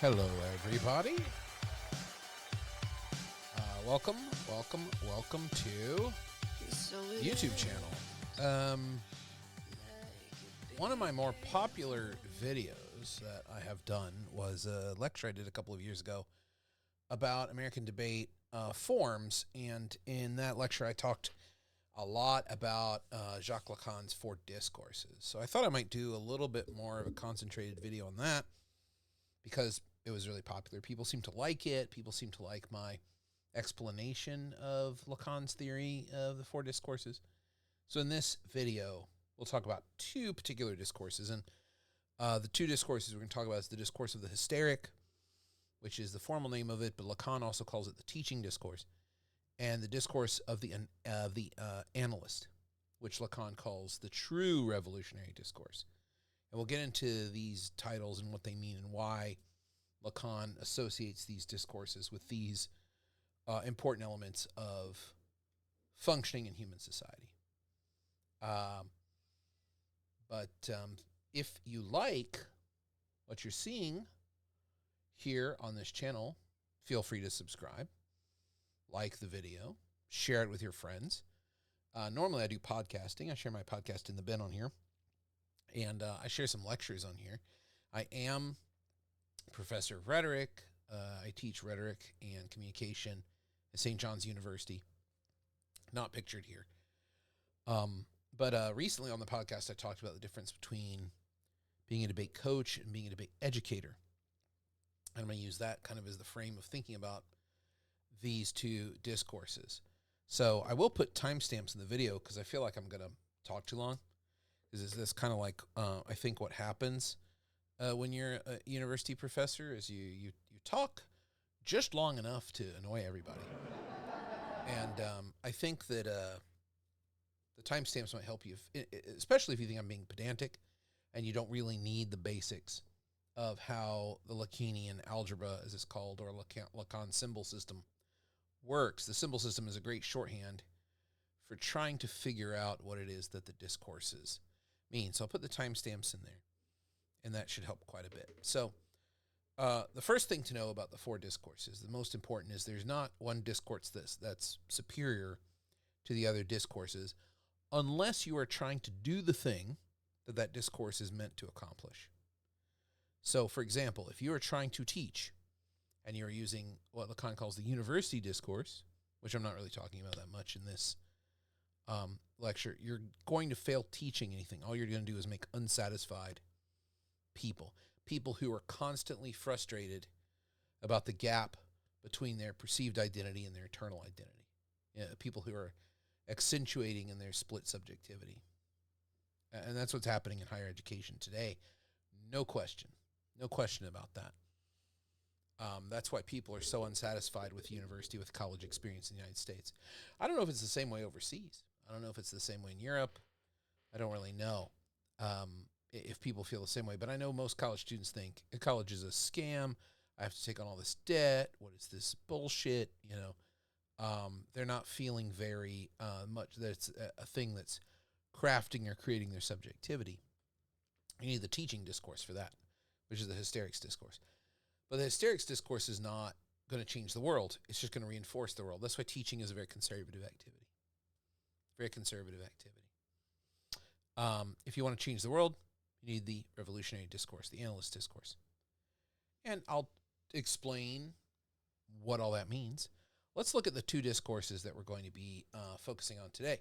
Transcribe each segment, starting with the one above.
Hello, everybody. Welcome to the YouTube channel. One of my more popular videos that I have done was a lecture I did a couple of years ago about American debate forms, and in that lecture I talked a lot about Jacques Lacan's 4 discourses. So I thought I might do a little bit more of a concentrated video on that because it was really popular. People seem to like it. People seem to like my explanation of Lacan's theory of the 4 discourses. So in this video, we'll talk about 2 particular discourses. And the 2 discourses we're going to talk about is the discourse of the hysteric, which is the formal name of it, but Lacan also calls it the teaching discourse, and the discourse of the analyst, which Lacan calls the true revolutionary discourse. And we'll get into these titles and what they mean and why Lacan associates these discourses with these important elements of functioning in human society. But if you like what you're seeing here on this channel, feel free to subscribe, like the video, share it with your friends. Normally I do podcasting. I share my podcast in the bin on here, and I share some lectures on here. I am a professor of rhetoric. I teach rhetoric and communication at St. John's University, not pictured here. But recently on the podcast, I talked about the difference between being a debate coach and being a debate educator. And I'm going to use that kind of as the frame of thinking about these 2 discourses. So I will put timestamps in the video because I feel like I'm going to talk too long. Is this kind of like, I think what happens when you're a university professor is you talk just long enough to annoy everybody. And I think that the timestamps might help you, especially if you think I'm being pedantic and you don't really need the basics of how the Lacanian algebra, as it's called, or Lacan symbol system works. The symbol system is a great shorthand for trying to figure out what it is that the discourses mean. So I'll put the timestamps in there, and that should help quite a bit. So the first thing to know about the 4 discourses, the most important, is there's not one discourse that's superior to the other discourses unless you are trying to do the thing that discourse is meant to accomplish. So, for example, if you are trying to teach and you're using what Lacan calls the university discourse, which I'm not really talking about that much in this lecture, you're going to fail teaching anything. All you're going to do is make unsatisfied people who are constantly frustrated about the gap between their perceived identity and their internal identity. People who are accentuating in their split subjectivity. And that's what's happening in higher education today. No question about that. That's why people are so unsatisfied with university, with college experience in the United States. I don't know if it's the same way overseas. I don't know if it's the same way in Europe. I don't really know if people feel the same way. But I know most college students think college is a scam. I have to take on all this debt. What is this bullshit? They're not feeling very much that it's a thing that's crafting or creating their subjectivity. You need the teaching discourse for that, which is the hysterics discourse. But the hysterics discourse is not going to change the world. It's just going to reinforce the world. That's why teaching is a very conservative activity. Very conservative activity. If you want to change the world, you need the revolutionary discourse, the analyst discourse. And I'll explain what all that means. Let's look at the 2 discourses that we're going to be focusing on today.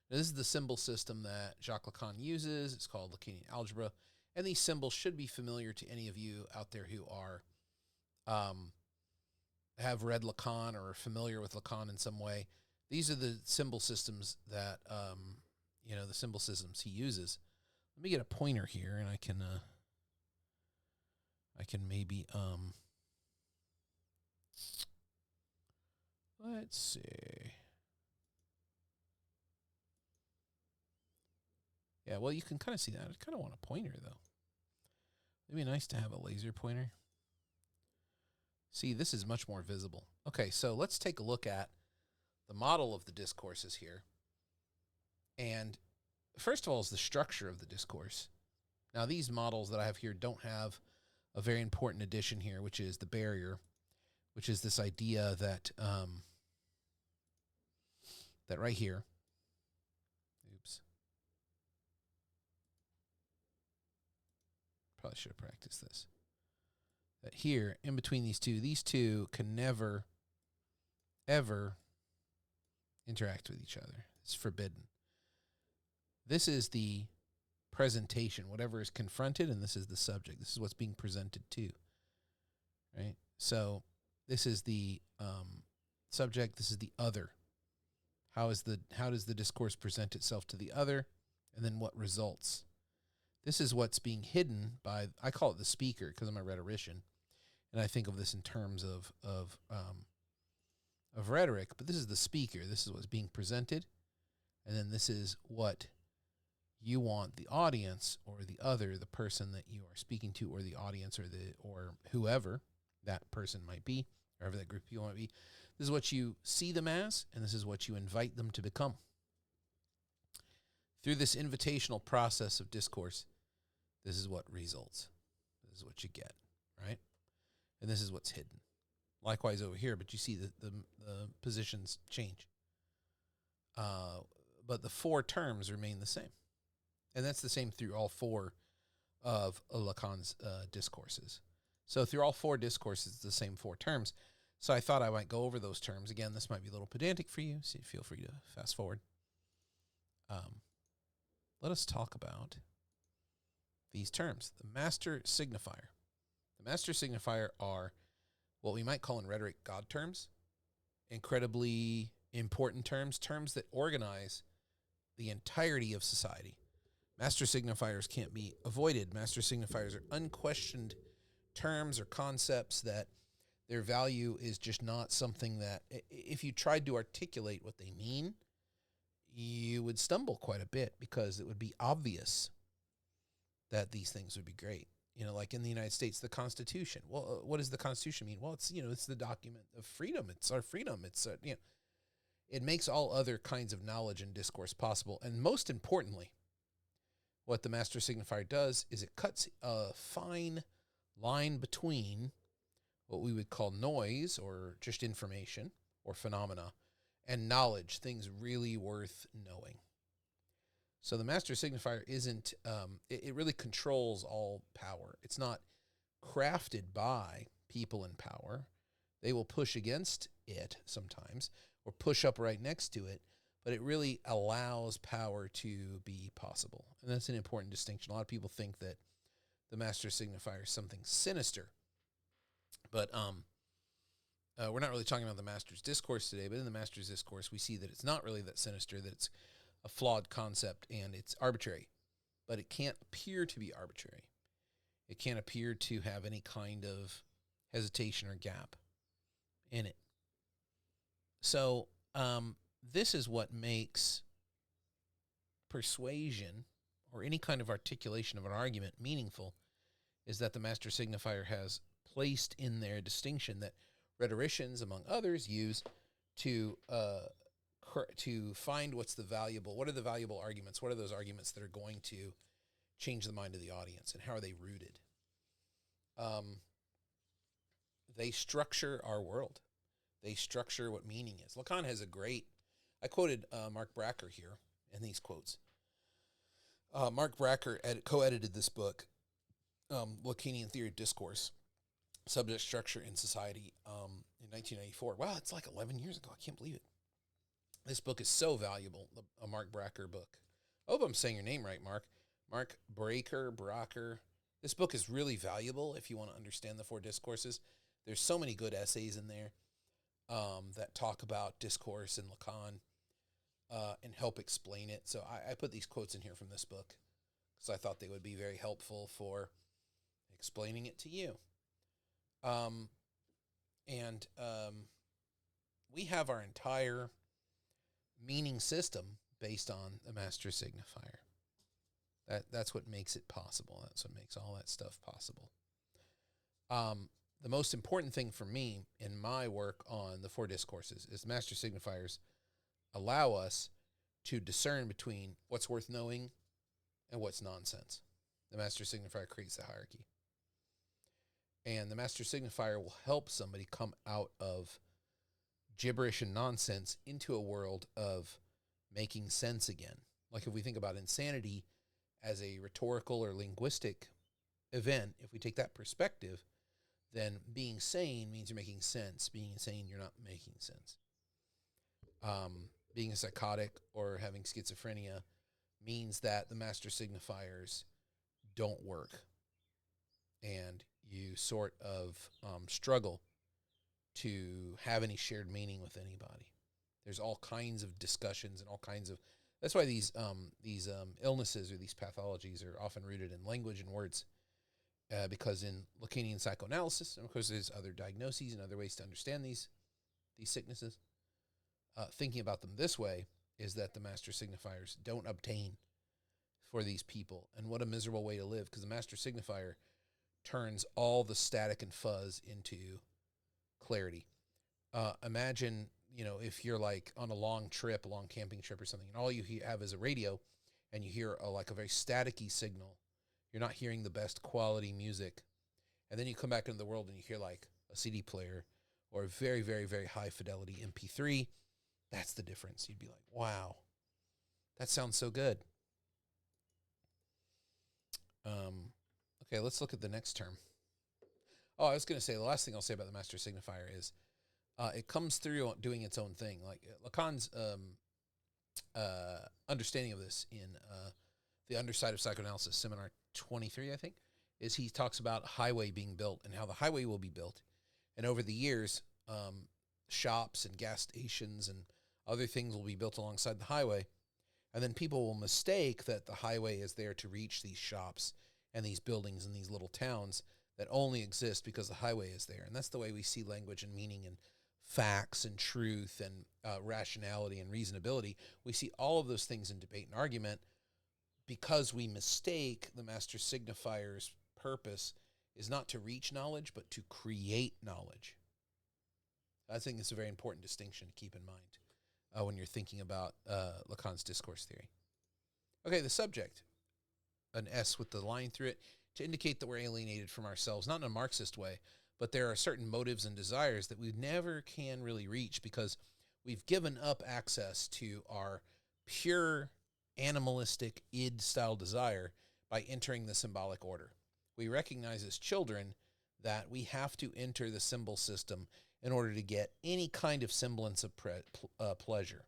Now, this is the symbol system that Jacques Lacan uses. It's called Lacanian algebra. And these symbols should be familiar to any of you out there who are have read Lacan or are familiar with Lacan in some way. These are the symbol systems that, the symbol systems he uses. Let me get a pointer here, and I can maybe, let's see. Yeah, well, you can kind of see that. I kind of want a pointer, though. It'd be nice to have a laser pointer. See, this is much more visible. Okay, so let's take a look at the model of the discourses here. And first of all is the structure of the discourse. Now, these models that I have here don't have a very important addition here, which is the barrier, which is this idea that that right here, probably should have practiced this, that here, in between these two can never, ever interact with each other. It's forbidden. This is the presentation, whatever is confronted, and this is the subject. This is what's being presented to, right? So this is the subject. This is the other. How does the discourse present itself to the other, and then what results? This is what's being hidden by, I call it the speaker because I'm a rhetorician, and I think of this in terms of rhetoric. But this is the speaker. This is what's being presented, and then this is what you want the audience or the other, the person that you are speaking to, or the audience, or whoever that person might be, whoever that group of people might be. This is what you see them as, and this is what you invite them to become. Through this invitational process of discourse, this is what results. This is what you get, right? And this is what's hidden. Likewise over here, but you see the positions change. But the four terms remain the same. And that's the same through all four of Lacan's discourses. So through all four discourses, it's the same four terms. So I thought I might go over those terms. Again, this might be a little pedantic for you, so feel free to fast forward. Let us talk about these terms. The Master Signifier. The Master Signifier are what we might call in rhetoric God terms, incredibly important terms, terms that organize the entirety of society. Master signifiers can't be avoided. Master signifiers are unquestioned terms or concepts that their value is just not something that, if you tried to articulate what they mean, you would stumble quite a bit because it would be obvious that these things would be great. You know, like in the United States, the Constitution. Well, what does the Constitution mean? Well, it's the document of freedom. It's our freedom. It makes all other kinds of knowledge and discourse possible. And most importantly, what the Master Signifier does is it cuts a fine line between what we would call noise or just information or phenomena and knowledge, things really worth knowing. So the Master Signifier isn't, it really controls all power. It's not crafted by people in power. They will push against it sometimes or push up right next to it, but it really allows power to be possible. And that's an important distinction. A lot of people think that the Master Signifier is something sinister, but we're not really talking about the Master's Discourse today, but in the Master's Discourse, we see that it's not really that sinister, that it's a flawed concept and it's arbitrary, but it can't appear to be arbitrary. It can't appear to have any kind of hesitation or gap in it. So this is what makes persuasion or any kind of articulation of an argument meaningful, is that the Master Signifier has placed in there a distinction that rhetoricians, among others, use to find what are the valuable arguments, what are those arguments that are going to change the mind of the audience, and how are they rooted? They structure our world. They structure what meaning is. Lacan has I quoted Mark Bracker here in these quotes. Mark Bracker co-edited this book, Lacanian Theory of Discourse, Subject Structure in Society, in 1994. Wow, it's like 11 years ago. I can't believe it. This book is so valuable, a Mark Bracker book. I hope I'm saying your name right, Mark. Mark Bracker. This book is really valuable if you want to understand the four discourses. There's so many good essays in there that talk about discourse and Lacan and help explain it. So I put these quotes in here from this book because I thought they would be very helpful for explaining it to you. We have our entire meaning system based on the Master Signifier. That's what makes it possible. That's what makes all that stuff possible. The most important thing for me in my work on the four discourses is Master Signifiers allow us to discern between what's worth knowing and what's nonsense. The Master Signifier creates the hierarchy. And the Master Signifier will help somebody come out of gibberish and nonsense into a world of making sense again. Like if we think about insanity as a rhetorical or linguistic event, if we take that perspective, then being sane means you're making sense. Being insane, you're not making sense. Being a psychotic or having schizophrenia means that the master signifiers don't work, and you sort of struggle to have any shared meaning with anybody. There's all kinds of discussions and all kinds of. That's why these illnesses or these pathologies are often rooted in language and words, because in Lacanian psychoanalysis, and of course there's other diagnoses and other ways to understand these sicknesses. Thinking about them this way is that the master signifiers don't obtain for these people, and what a miserable way to live, because the master signifier turns all the static and fuzz into clarity. Imagine, if you're like on a long trip, a long camping trip or something, and all you have is a radio, and you hear like a very staticky signal. You're not hearing the best quality music, and then you come back into the world and you hear like a CD player or a very, very, very high fidelity MP3. That's the difference. You'd be like, wow, that sounds so good. Okay, let's look at the next term. Oh, I was going to say, the last thing I'll say about the master signifier is it comes through doing its own thing. Like Lacan's understanding of this in the Underside of Psychoanalysis, Seminar 23, I think, is he talks about a highway being built and how the highway will be built. And over the years, shops and gas stations and other things will be built alongside the highway. And then people will mistake that the highway is there to reach these shops and these buildings and these little towns that only exist because the highway is there. And that's the way we see language and meaning and facts and truth and rationality and reasonability. We see all of those things in debate and argument because we mistake the master signifier's purpose is not to reach knowledge, but to create knowledge. I think it's a very important distinction to keep in mind when you're thinking about Lacan's discourse theory. Okay, the subject, an S with the line through it, to indicate that we're alienated from ourselves, not in a Marxist way, but there are certain motives and desires that we never can really reach because we've given up access to our pure animalistic id-style desire by entering the symbolic order. We recognize as children that we have to enter the symbol system in order to get any kind of semblance of pleasure.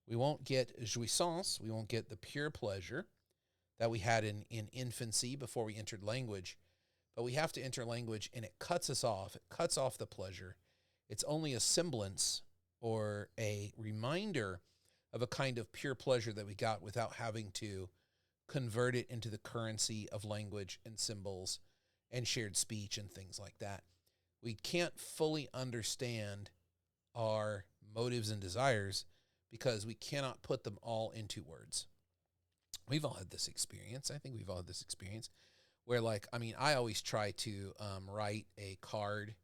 We won't get jouissance, we won't get the pure pleasure that we had in infancy before we entered language, but we have to enter language and it cuts us off. It cuts off the pleasure. It's only a semblance or a reminder of a kind of pure pleasure that we got without having to convert it into the currency of language and symbols and shared speech and things like that. We can't fully understand our motives and desires because we cannot put them all into words. We've all had this experience. I think we've all had this experience where, I always try to write a card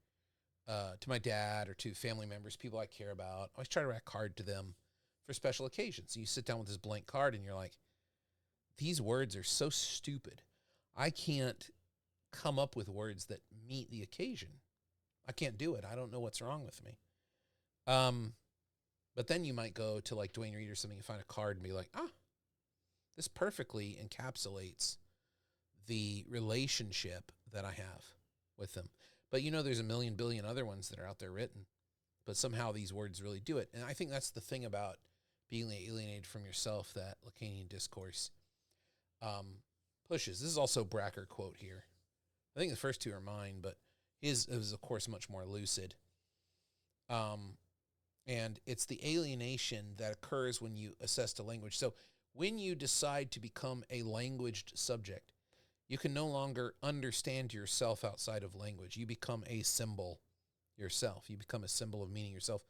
to my dad or to family members, people I care about. I always try to write a card to them for special occasions. So you sit down with this blank card and you're like, these words are so stupid. I can't come up with words that meet the occasion. I can't do it. I don't know what's wrong with me. But then you might go to like Dwayne Reed or something and find a card and be like, this perfectly encapsulates the relationship that I have with them. But there's a million billion other ones that are out there written, but somehow these words really do it. And I think that's the thing about being alienated from yourself that Lacanian discourse pushes. This is also a Bracker quote here. I think the first two are mine, but his is, of course, much more lucid. And it's the alienation that occurs when you assess the language. So when you decide to become a languaged subject, you can no longer understand yourself outside of language. You become a symbol yourself. You become a symbol of meaning yourself.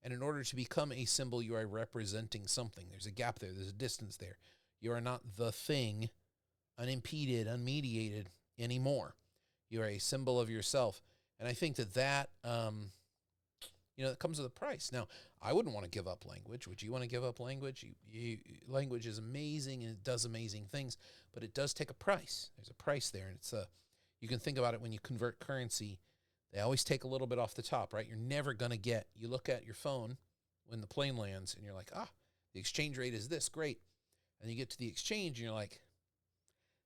And in order to become a symbol, you are representing something. There's a gap there. There's a distance there. You are not the thing, unimpeded, unmediated anymore. You are a symbol of yourself. And I think that it comes with a price. Now, I wouldn't want to give up language. Would you want to give up language? Language is amazing and it does amazing things, but it does take a price. There's a price there, and You can think about it when you convert currency. They always take a little bit off the top, right? You're never going to get, you look at your phone when the plane lands and you're like, the exchange rate is this, great. And you get to the exchange and you're like,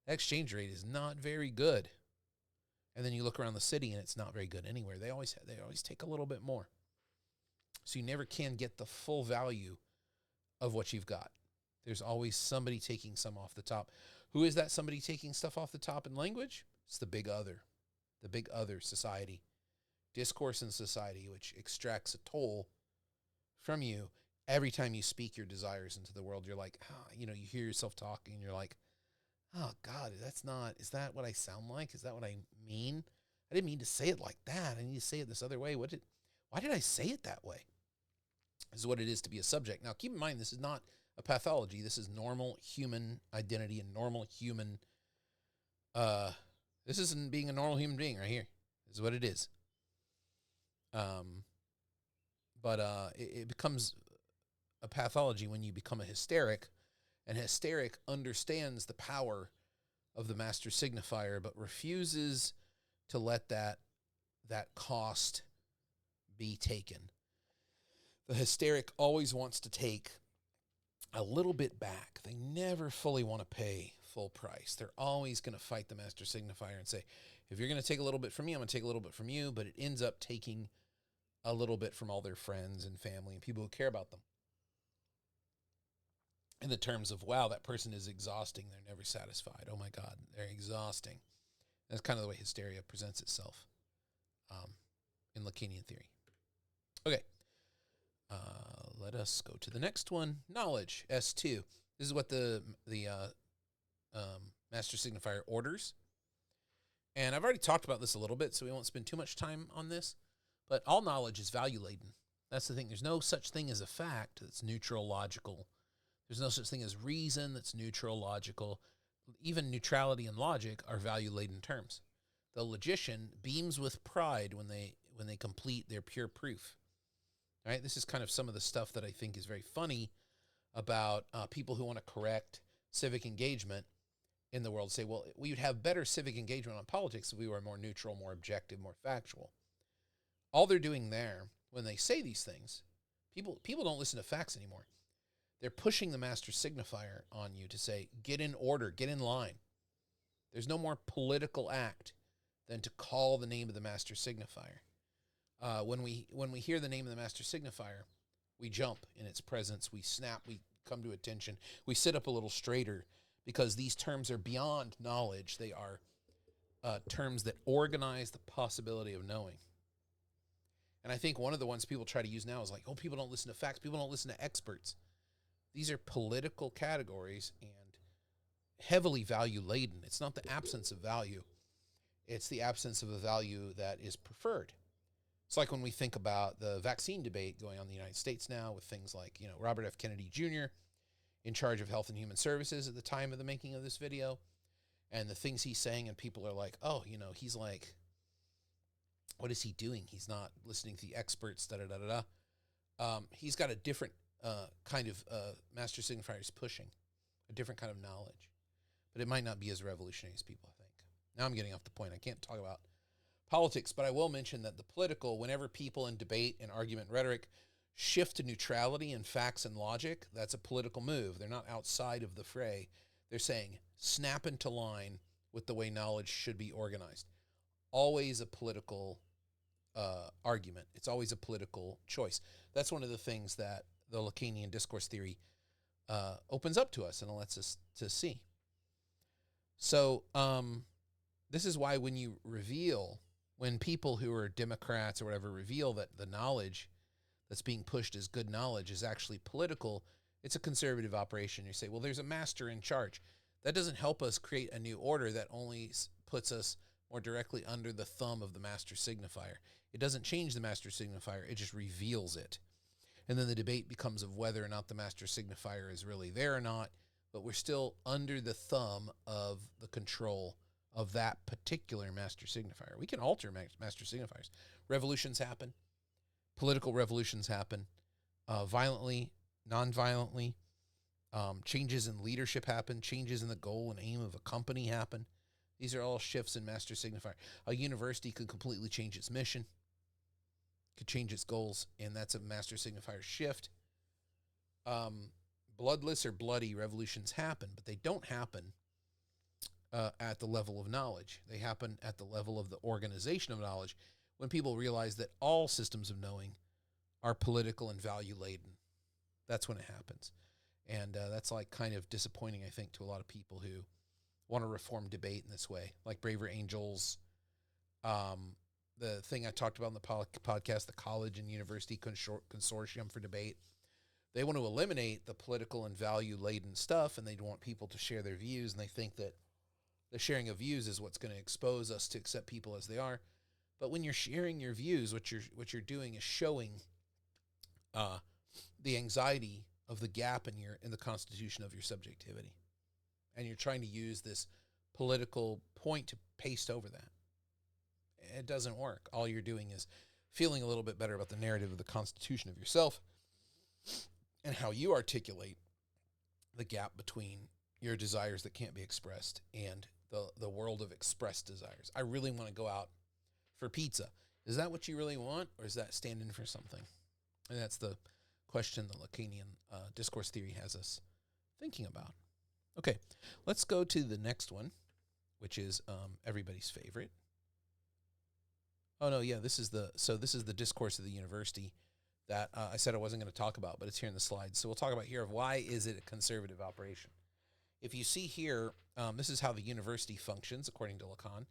that exchange rate is not very good. And then you look around the city and it's not very good anywhere. They always take a little bit more. So you never can get the full value of what you've got. There's always somebody taking some off the top. Who is that somebody taking stuff off the top in language? It's the big other society. Discourse in society, which extracts a toll from you every time you speak your desires into the world. You're like, you hear yourself talking and you're like, oh God, is that what I sound like? Is that what I mean? I didn't mean to say it like that. I need to say it this other way. Why did I say it that way? This is what it is to be a subject. Now, keep in mind, this is not a pathology. This is normal human identity and normal human, this isn't being a normal human being right here. This is what it is. But it becomes a pathology when you become a hysteric, and hysteric understands the power of the master signifier, but refuses to let that cost be taken. The hysteric always wants to take a little bit back. They never fully want to pay full price. They're always going to fight the master signifier and say, if you're going to take a little bit from me, I'm going to take a little bit from you, but it ends up taking a little bit from all their friends and family and people who care about them. In the terms of, wow, that person is exhausting. They're never satisfied. Oh my God, they're exhausting. That's kind of the way hysteria presents itself in Lacanian theory. Okay, let us go to the next one. Knowledge, S2. This is what the master signifier orders. And I've already talked about this a little bit, so we won't spend too much time on this. But all knowledge is value-laden. That's the thing. There's no such thing as a fact that's neutral, logical. There's no such thing as reason that's neutral, logical. Even neutrality and logic are value-laden terms. The logician beams with pride when they complete their pure proof. Right? This is kind of some of the stuff that I think is very funny about people who want to correct civic engagement in the world. Say, well, we would have better civic engagement on politics if we were more neutral, more objective, more factual. All they're doing there, when they say these things, people don't listen to facts anymore. They're pushing the master signifier on you to say, get in order, get in line. There's no more political act than to call the name of the master signifier. When we hear the name of the master signifier, we jump in its presence, we snap, we come to attention, we sit up a little straighter, because these terms are beyond knowledge. They are terms that organize the possibility of knowing. And I think one of the ones people try to use now is like, oh, people don't listen to facts, people don't listen to experts. These are political categories and heavily value-laden. It's not the absence of value. It's the absence of a value that is preferred. It's like when we think about the vaccine debate going on in the United States now with things like, Robert F. Kennedy Jr. in charge of Health and Human Services at the time of the making of this video, and the things he's saying, and people are like, oh, he's like, what is he doing? He's not listening to the experts, da-da-da-da-da. He's got a different kind of master signifiers pushing, a different kind of knowledge. But it might not be as revolutionary as people think. Now I'm getting off the point. I can't talk about politics, but I will mention that the political, whenever people in debate and argument and rhetoric shift to neutrality and facts and logic, that's a political move. They're not outside of the fray. They're saying, snap into line with the way knowledge should be organized. Always a political argument. It's always a political choice. That's one of the things that the Lacanian discourse theory opens up to us and lets us to see. So this is why when people who are Democrats or whatever reveal that the knowledge that's being pushed as good knowledge is actually political, it's a conservative operation. You say, well, there's a master in charge. That doesn't help us create a new order. That only puts us more directly under the thumb of the master signifier. It doesn't change the master signifier. It just reveals it. And then the debate becomes of whether or not the master signifier is really there or not, but we're still under the thumb of the control of that particular master signifier. We can alter master signifiers. Revolutions happen. Political revolutions happen violently, non-violently. Changes in leadership happen. Changes in the goal and aim of a company happen. These are all shifts in Master Signifier. A university could completely change its mission, could change its goals, and that's a Master Signifier shift. Bloodless or bloody revolutions happen, but they don't happen at the level of knowledge. They happen at the level of the organization of knowledge, when people realize that all systems of knowing are political and value-laden. That's when it happens. And that's like kind of disappointing, I think, to a lot of people who want to reform debate in this way, like Braver Angels, the thing I talked about in the podcast, the College and University Consortium for Debate. They want to eliminate the political and value-laden stuff, and they want people to share their views, and they think that the sharing of views is what's going to expose us to accept people as they are. But when you're sharing your views, what you're doing is showing the anxiety of the gap in the constitution of your subjectivity. And you're trying to use this political point to paste over that. It doesn't work. All you're doing is feeling a little bit better about the narrative of the constitution of yourself and how you articulate the gap between your desires that can't be expressed and the world of expressed desires. I really want to go out for pizza. Is that what you really want, or is that standing for something? And that's the question the Lacanian discourse theory has us thinking about. Okay, let's go to the next one, which is everybody's favorite. Oh no, yeah, this is the discourse of the university that I said I wasn't going to talk about, but it's here in the slides. So we'll talk about here of why is it a conservative operation. If you see here, this is how the university functions according to Lacan.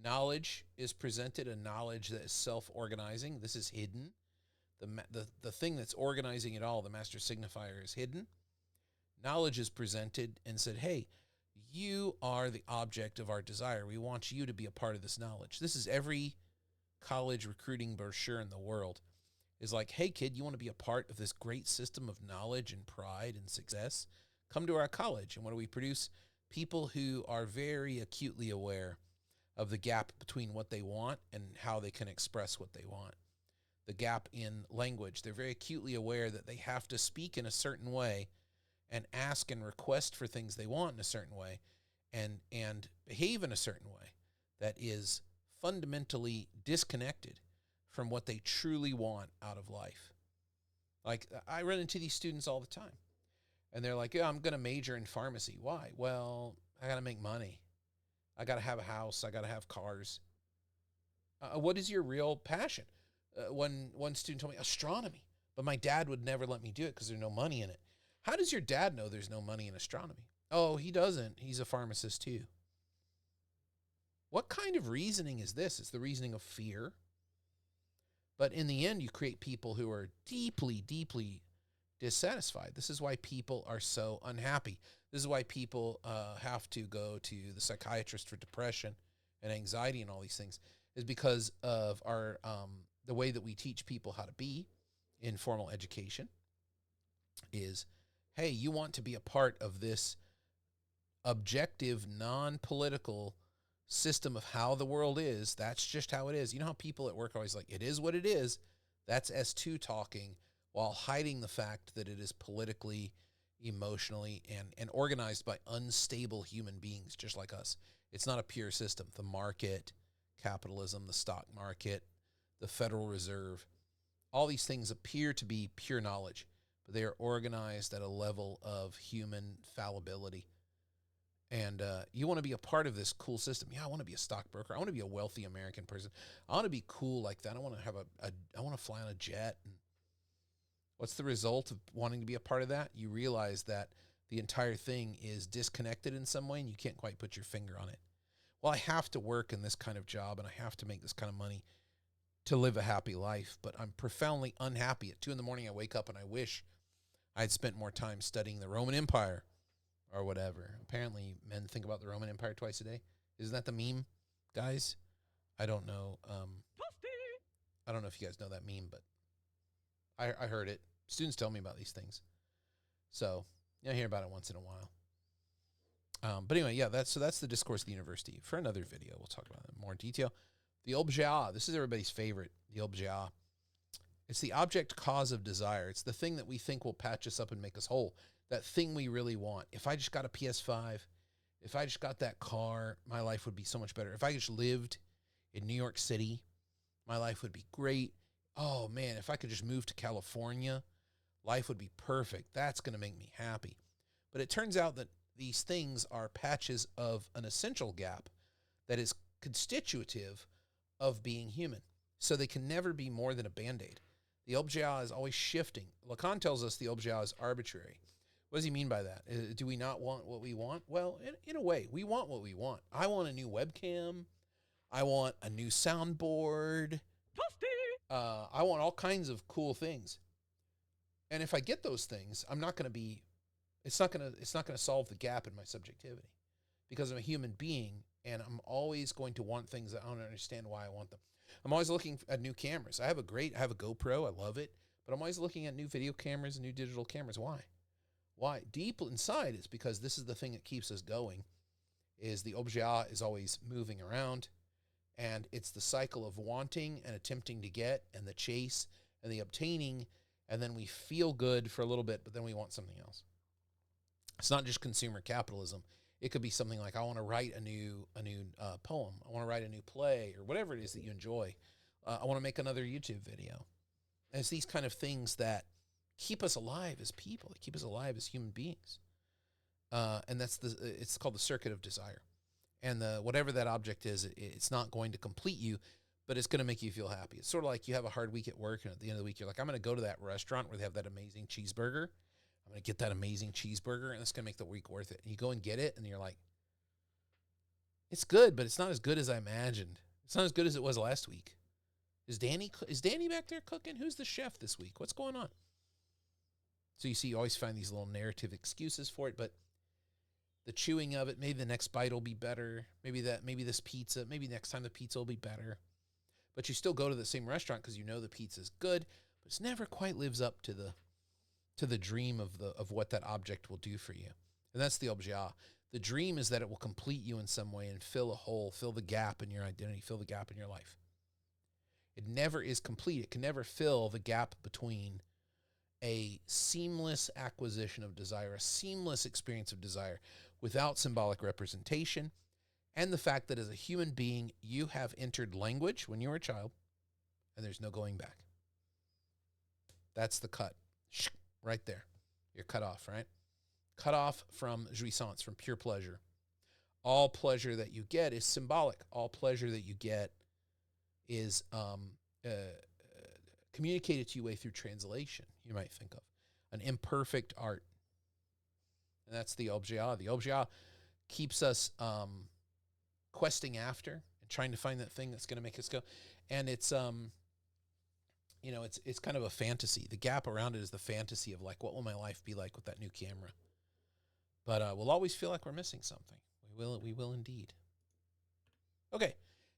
Knowledge is presented, a knowledge that is self-organizing. This is hidden. The thing that's organizing it all, the Master Signifier, is hidden. Knowledge is presented and said, hey, you are the object of our desire. We want you to be a part of this knowledge. This is every college recruiting brochure in the world. Is like, hey, kid, you want to be a part of this great system of knowledge and pride and success? Come to our college. And what do we produce? People who are very acutely aware of the gap between what they want and how they can express what they want. The gap in language. They're very acutely aware that they have to speak in a certain way and ask and request for things they want in a certain way and behave in a certain way that is fundamentally disconnected from what they truly want out of life. Like, I run into these students all the time. And they're like, yeah, I'm going to major in pharmacy. Why? Well, I got to make money. I got to have a house. I got to have cars. What is your real passion? One student told me astronomy, but my dad would never let me do it because there's no money in it. How does your dad know there's no money in astronomy? Oh, he doesn't. He's a pharmacist too. What kind of reasoning is this? It's the reasoning of fear. But in the end, you create people who are deeply, deeply dissatisfied. This is why people are so unhappy. This is why people have to go to the psychiatrist for depression and anxiety and all these things, is because of our the way that we teach people how to be in formal education is, hey, you want to be a part of this objective, non-political system of how the world is. That's just how it is. You know how people at work are always like, it is what it is. That's S2 talking, while hiding the fact that it is politically, emotionally, and organized by unstable human beings just like us. It's not a pure system. The market, capitalism, the stock market, the Federal Reserve, all these things appear to be pure knowledge, but they are organized at a level of human fallibility. And you want to be a part of this cool system. Yeah, I want to be a stockbroker. I want to be a wealthy American person. I want to be cool like that. I want to have I want to fly on a jet. And what's the result of wanting to be a part of that? You realize that the entire thing is disconnected in some way and you can't quite put your finger on it. Well, I have to work in this kind of job and I have to make this kind of money to live a happy life, but I'm profoundly unhappy. At 2 a.m, I wake up and I wish I'd spent more time studying the Roman Empire or whatever. Apparently, men think about the Roman Empire twice a day. Isn't that the meme, guys? I don't know. I don't know if you guys know that meme, but I heard it. Students tell me about these things. So, I hear about it once in a while. But anyway, yeah, that's the discourse of the university. For another video, we'll talk about it in more detail. The objet, this is everybody's favorite, the objet. It's the object cause of desire. It's the thing that we think will patch us up and make us whole. That thing we really want. If I just got a PS5 If I just got that car, my life would be so much better. If I just lived in New York City, my life would be great. Oh man, if I could just move to California, life would be perfect. That's going to make me happy. But it turns out that these things are patches of an essential gap that is constitutive of being human. So they can never be more than a Band-Aid. The objet is always shifting. Lacan tells us the objet is arbitrary. What does he mean by that? Do we not want what we want? Well, in a way, we want what we want. I want a new webcam. I want a new soundboard. I want all kinds of cool things. And if I get those things, I'm not going to be, it's not going to solve the gap in my subjectivity, because I'm a human being and I'm always going to want things that I don't understand why I want them. I'm always looking at new cameras. I have a GoPro. I love it, but I'm always looking at new video cameras and new digital cameras. Why? Why? Deep inside, it's because this is the thing that keeps us going, is the objet is always moving around, and it's the cycle of wanting and attempting to get, and the chase and the obtaining, and then we feel good for a little bit, but then we want something else. It's not just consumer capitalism. It could be something like, I want to write a new poem. I want to write a new play, or whatever it is that you enjoy. I want to make another YouTube video. And it's these kind of things that keep us alive as people. They keep us alive as human beings. And it's called the circuit of desire. And whatever that object is, it's not going to complete you, but it's going to make you feel happy. It's sort of like you have a hard week at work, and at the end of the week, you're like, I'm going to go to that restaurant where they have that amazing cheeseburger. I'm going to get that amazing cheeseburger, and it's going to make the week worth it. And you go and get it, and you're like, it's good, but it's not as good as I imagined. It's not as good as it was last week. Is Danny back there cooking? Who's the chef this week? What's going on? So you always find these little narrative excuses for it, but the chewing of it, maybe the next bite will be better. Maybe this pizza, maybe next time the pizza will be better. But you still go to the same restaurant because you know the pizza's good, but it's never quite lives up to the dream of what that object will do for you. And that's the objet. The dream is that it will complete you in some way and fill a hole, fill the gap in your identity, fill the gap in your life. It never is complete. It can never fill the gap between a seamless acquisition of desire, a seamless experience of desire without symbolic representation, and the fact that as a human being, you have entered language when you were a child, and there's no going back. That's the cut. Right there. You're cut off, right? Cut off from jouissance, from pure pleasure. All pleasure that you get is symbolic. All pleasure that you get is communicated to you through translation, you might think of. An imperfect art. And that's the objet. The objet keeps us questing after and trying to find that thing that's going to make us go. And it's it's kind of a fantasy. The gap around it is the fantasy of like, what will my life be like with that new camera? But we'll always feel like we're missing something. We will indeed. Okay,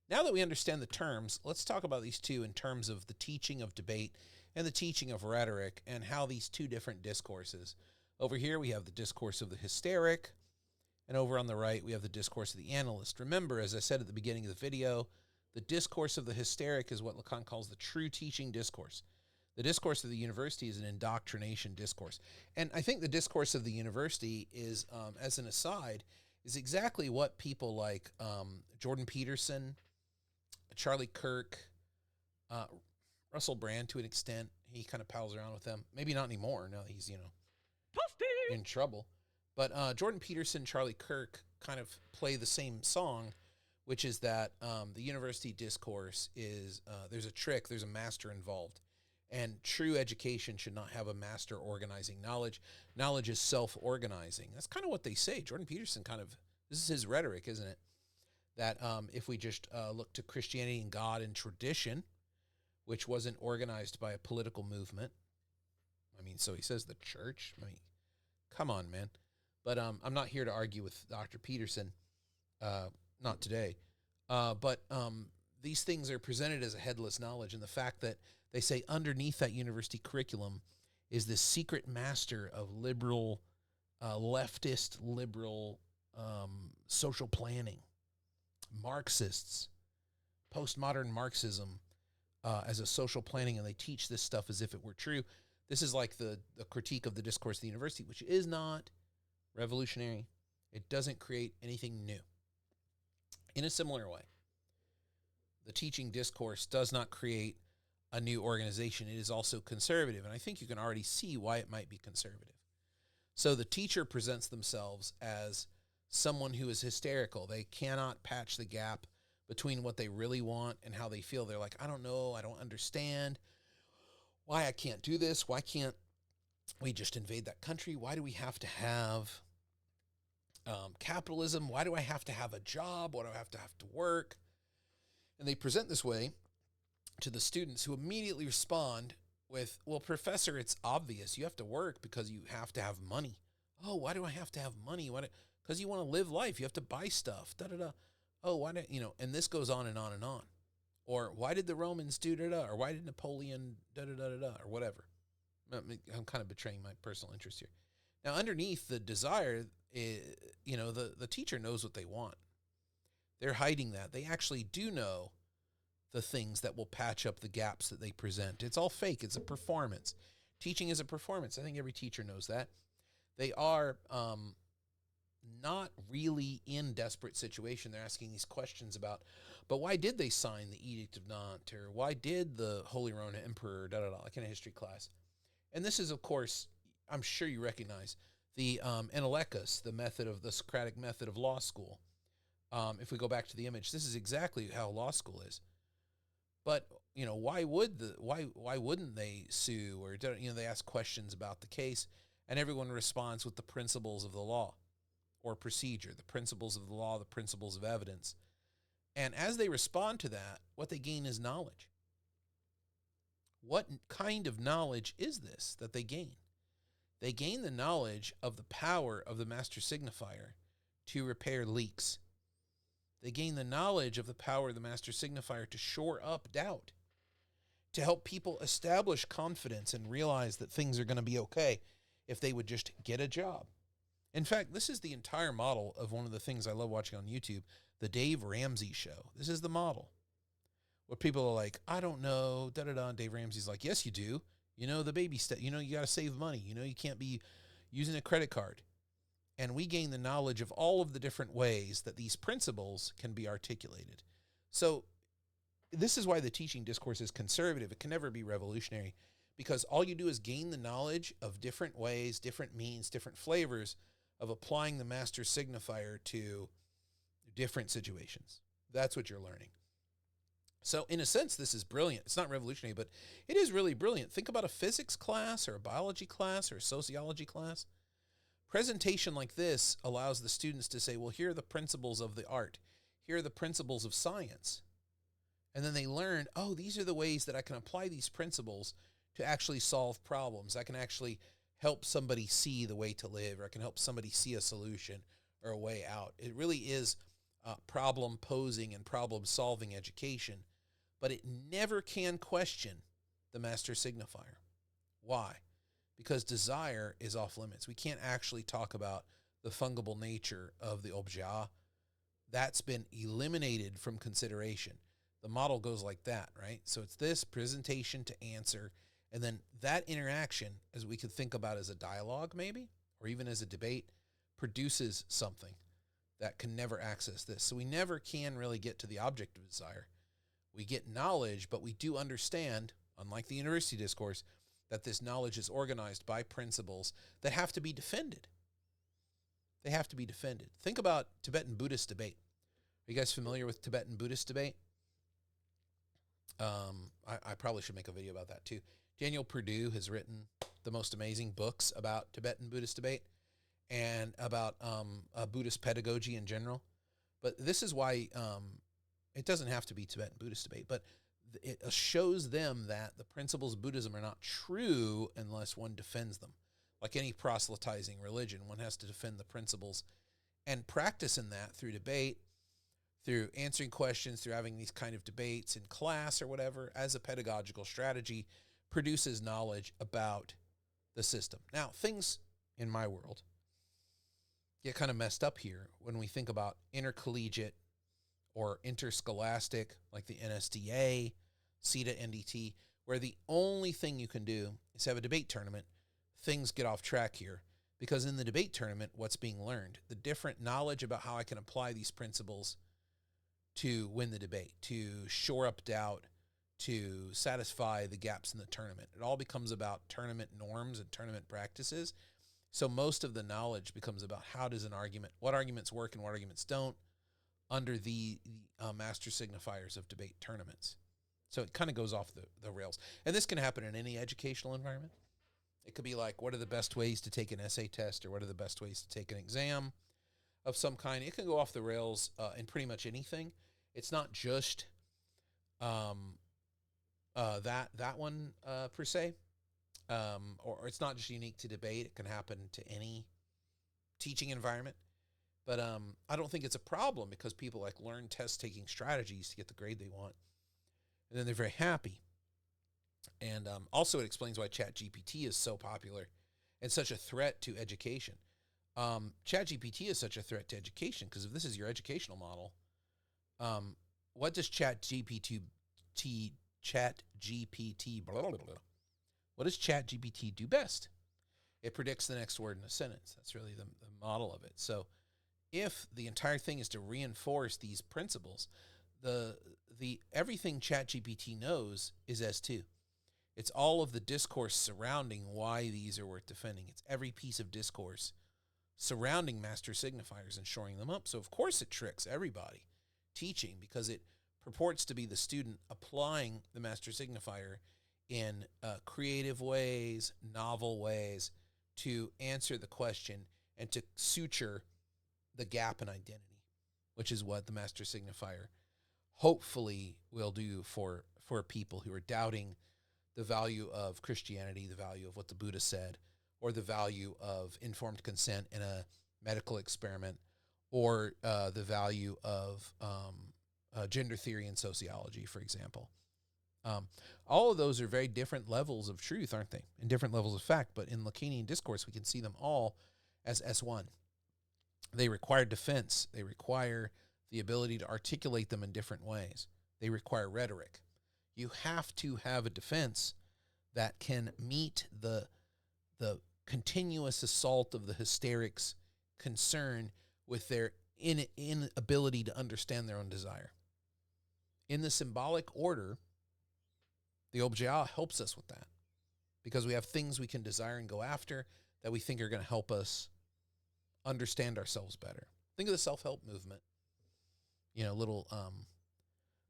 now that we understand the terms, let's talk about these two in terms of the teaching of debate and the teaching of rhetoric, and how these two different discourses. Over here we have the discourse of the hysteric, and over on the right we have the discourse of the analyst. Remember, as I said at the beginning of the video, the discourse of the hysteric is what Lacan calls the true teaching discourse. The discourse of the university is an indoctrination discourse. And I think the discourse of the university is, as an aside, is exactly what people like Jordan Peterson, Charlie Kirk, Russell Brand to an extent, he kind of pals around with them. Maybe not anymore, now that he's, in trouble. But Jordan Peterson, Charlie Kirk kind of play the same song, which is that the university discourse is, there's a trick, there's a master involved. And true education should not have a master organizing knowledge. Knowledge is self-organizing. That's kind of what they say. Jordan Peterson this is his rhetoric, isn't it? That if we just look to Christianity and God and tradition, which wasn't organized by a political movement. So he says the church. Come on, man. But I'm not here to argue with Dr. Peterson. Not today. But these things are presented as a headless knowledge, and the fact that they say underneath that university curriculum is this secret master of liberal, leftist liberal social planning, Marxists, postmodern Marxism as a social planning, and they teach this stuff as if it were true. This is like the critique of the discourse of the university, which is not revolutionary. It doesn't create anything new. In a similar way, the teaching discourse does not create a new organization. It is also conservative, and I think you can already see why it might be conservative. So the teacher presents themselves as someone who is hysterical. They cannot patch the gap between what they really want and how they feel. They're like, I don't know, I don't understand why I can't do this. Why can't we just invade that country? Why do we have to have capitalism? Why do I have to have a job? Why do I have to work? And they present this way to the students, who immediately respond with, well, professor, it's obvious. You have to work because you have to have money. Oh, why do I have to have money? Because you want to live life. You have to buy stuff. Da-da-da. Oh, why do and this goes on and on and on. Or why did the Romans do da-da? Or why did Napoleon da-da-da-da-da? Or whatever. I'm kind of betraying my personal interest here. Now, underneath the desire, the teacher knows what they want. They're hiding that. They actually do know the things that will patch up the gaps that they present. It's all fake. It's a performance. Teaching is a performance. I think every teacher knows that. They are not really in desperate situation. They're asking these questions about, but why did they sign the Edict of Nantes? Or why did the Holy Roman Emperor, da-da-da, like in a history class. And this is, of course, I'm sure you recognize, the Analyst, the Socratic method of law school. If we go back to the image, this is exactly how law school is. But, why wouldn't they sue? Or, they ask questions about the case, and everyone responds with the principles of the law or procedure, the principles of the law, the principles of evidence. And as they respond to that, what they gain is knowledge. What kind of knowledge is this that they gain? They gain the knowledge of the power of the Master Signifier to repair leaks. They gain the knowledge of the power of the Master Signifier to shore up doubt, to help people establish confidence and realize that things are going to be okay if they would just get a job. In fact, this is the entire model of one of the things I love watching on YouTube, the Dave Ramsey Show. This is the model. Where people are like, I don't know, da-da-da, and Dave Ramsey's like, yes, you do. The baby step, you got to save money. You can't be using a credit card. And we gain the knowledge of all of the different ways that these principles can be articulated. So this is why the teaching discourse is conservative. It can never be revolutionary, because all you do is gain the knowledge of different ways, different means, different flavors of applying the Master Signifier to different situations. That's what you're learning. So in a sense, this is brilliant. It's not revolutionary, but it is really brilliant. Think about a physics class or a biology class or a sociology class. Presentation like this allows the students to say, well, here are the principles of the art. Here are the principles of science. And then they learn, oh, these are the ways that I can apply these principles to actually solve problems. I can actually help somebody see the way to live, or I can help somebody see a solution or a way out. It really is problem posing and problem solving education, but it never can question the Master Signifier. Why? Because desire is off limits. We can't actually talk about the fungible nature of the objet. That's been eliminated from consideration. The model goes like that, right? So it's this presentation to answer, and then that interaction, as we could think about as a dialogue maybe, or even as a debate, produces something that can never access this. So we never can really get to the object of desire. We get knowledge, but we do understand, unlike the university discourse, that this knowledge is organized by principles that have to be defended. They have to be defended. Think about Tibetan Buddhist debate. Are you guys familiar with Tibetan Buddhist debate? I probably should make a video about that too. Daniel Perdue has written the most amazing books about Tibetan Buddhist debate and about Buddhist pedagogy in general. But this is why it doesn't have to be Tibetan Buddhist debate, but it shows them that the principles of Buddhism are not true unless one defends them. Like any proselytizing religion, one has to defend the principles and practice in that through debate, through answering questions, through having these kind of debates in class or whatever, as a pedagogical strategy, produces knowledge about the system. Now, things in my world get kind of messed up here when we think about intercollegiate or interscholastic, like the NSDA, CETA, NDT, where the only thing you can do is have a debate tournament. Things get off track here. Because in the debate tournament, what's being learned? The different knowledge about how I can apply these principles to win the debate, to shore up doubt, to satisfy the gaps in the tournament. It all becomes about tournament norms and tournament practices. So most of the knowledge becomes about how does an argument, what arguments work and what arguments don't under the master signifiers of debate tournaments. So it kind of goes off the rails. And this can happen in any educational environment. It could be like, what are the best ways to take an essay test, or what are the best ways to take an exam of some kind? It can go off the rails in pretty much anything. It's not just that one per se, or it's not just unique to debate. It can happen to any teaching environment. But I don't think it's a problem, because people like learn test-taking strategies to get the grade they want, and then they're very happy. And also it explains why Chat GPT is so popular and such a threat to education. Chat GPT is such a threat to education because if this is your educational model, what does Chat GPT what does Chat GPT do best? It predicts the next word in a sentence. That's really the model of it. So if the entire thing is to reinforce these principles, the everything Chat GPT knows is S2. It's all of the discourse surrounding why these are worth defending. It's every piece of discourse surrounding master signifiers and shoring them up. So of course it tricks everybody teaching, because it purports to be the student applying the master signifier in creative ways, novel ways, to answer the question and to suture the gap in identity, which is what the master signifier hopefully will do for people who are doubting the value of Christianity, the value of what the Buddha said, or the value of informed consent in a medical experiment, or the value of gender theory and sociology, for example. All of those are very different levels of truth, aren't they? And different levels of fact. But in Lacanian discourse, we can see them all as S1. They require defense. They require the ability to articulate them in different ways. They require rhetoric. You have to have a defense that can meet the continuous assault of the hysterics' concern with their inability to understand their own desire. In the symbolic order, the objet helps us with that, because we have things we can desire and go after that we think are going to help us understand ourselves better. Think of the self-help movement. You know,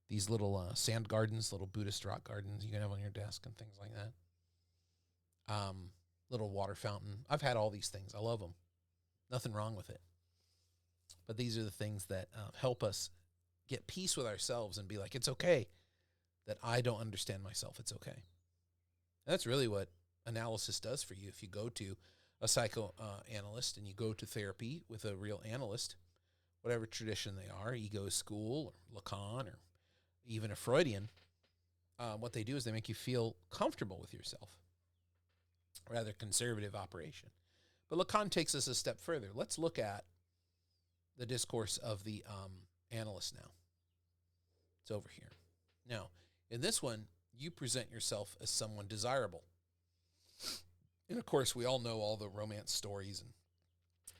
these little sand gardens, little Buddhist rock gardens you can have on your desk and things like that. Little water fountain. I've had all these things. I love them. Nothing wrong with it. But these are the things that help us get peace with ourselves and be like, it's okay that I don't understand myself. It's okay. And that's really what analysis does for you. If you go to a psychoanalyst and you go to therapy with a real analyst, whatever tradition they are, ego school or Lacan or even a Freudian, what they do is they make you feel comfortable with yourself. Rather conservative operation. But Lacan takes us a step further. Let's look at the discourse of the analyst now. It's over here. Now, in this one, you present yourself as someone desirable. And of course, we all know all the romance stories and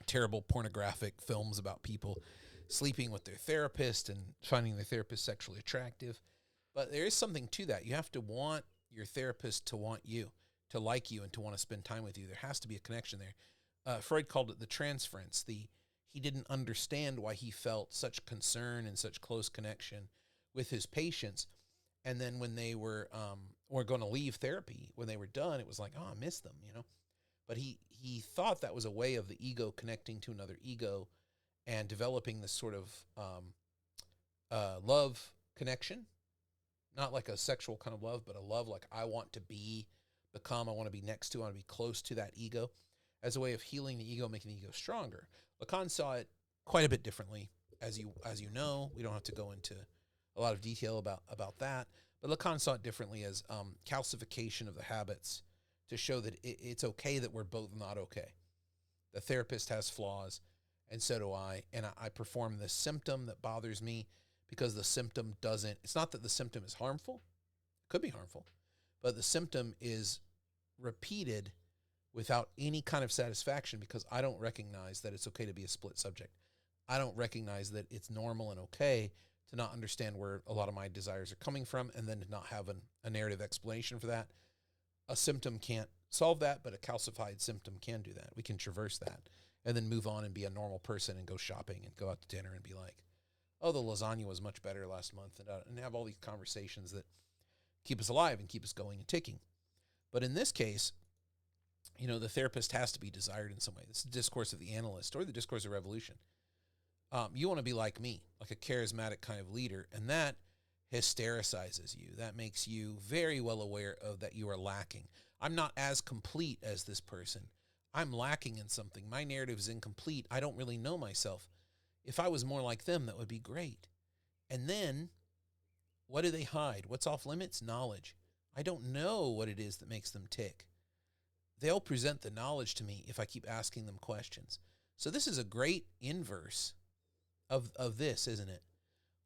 terrible pornographic films about people sleeping with their therapist and finding their therapist sexually attractive. But there is something to that. You have to want your therapist to want you, to like you, and to want to spend time with you. There has to be a connection there. Freud called it the transference. He didn't understand why he felt such concern and such close connection with his patients. And then when they were going to leave therapy, when they were done, it was like, oh, I miss them, you know. But he thought that was a way of the ego connecting to another ego and developing this sort of love connection. Not like a sexual kind of love, but a love like I want to become, I want to be next to, I want to be close to that ego, as a way of healing the ego, making the ego stronger. Lacan saw it quite a bit differently, as you know. We don't have to go into a lot of detail about that, but Lacan saw it differently as calcification of the habits to show that it's okay that we're both not okay. The therapist has flaws, and so do I, and I perform this symptom that bothers me because the symptom doesn't, it's not that the symptom is harmful, it could be harmful, but the symptom is repeated without any kind of satisfaction because I don't recognize that it's okay to be a split subject. I don't recognize that it's normal and okay to not understand where a lot of my desires are coming from and then to not have a narrative explanation for that. A symptom can't solve that, but a calcified symptom can do that. We can traverse that and then move on and be a normal person and go shopping and go out to dinner and be like, oh, the lasagna was much better last month, and have all these conversations that keep us alive and keep us going and ticking. But in this case, the therapist has to be desired in some way. This is the discourse of the analyst or the discourse of revolution. You want to be like me, like a charismatic kind of leader, and that hystericizes you. That makes you very well aware of that you are lacking. I'm not as complete as this person. I'm lacking in something. My narrative is incomplete. I don't really know myself. If I was more like them, that would be great. And then, what do they hide? What's off limits? Knowledge. I don't know what it is that makes them tick. They'll present the knowledge to me if I keep asking them questions. So this is a great inverse of this, isn't it?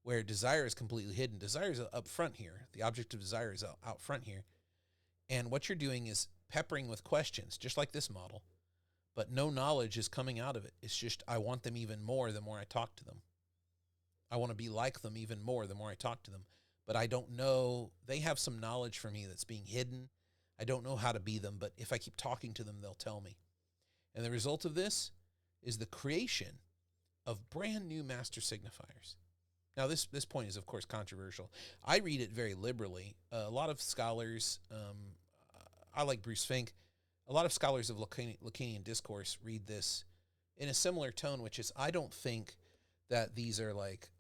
Where desire is completely hidden. Desire is up front here. The object of desire is out front here. And what you're doing is peppering with questions, just like this model. But no knowledge is coming out of it. It's just I want them even more the more I talk to them. I want to be like them even more the more I talk to them. But I don't know. They have some knowledge for me that's being hidden. I don't know how to be them, but if I keep talking to them, they'll tell me. And the result of this is the creation of brand new master signifiers. Now, this point is, of course, controversial. I read it very liberally. A lot of scholars, I like Bruce Fink, a lot of scholars of Lacanian discourse read this in a similar tone, which is I don't think that these are like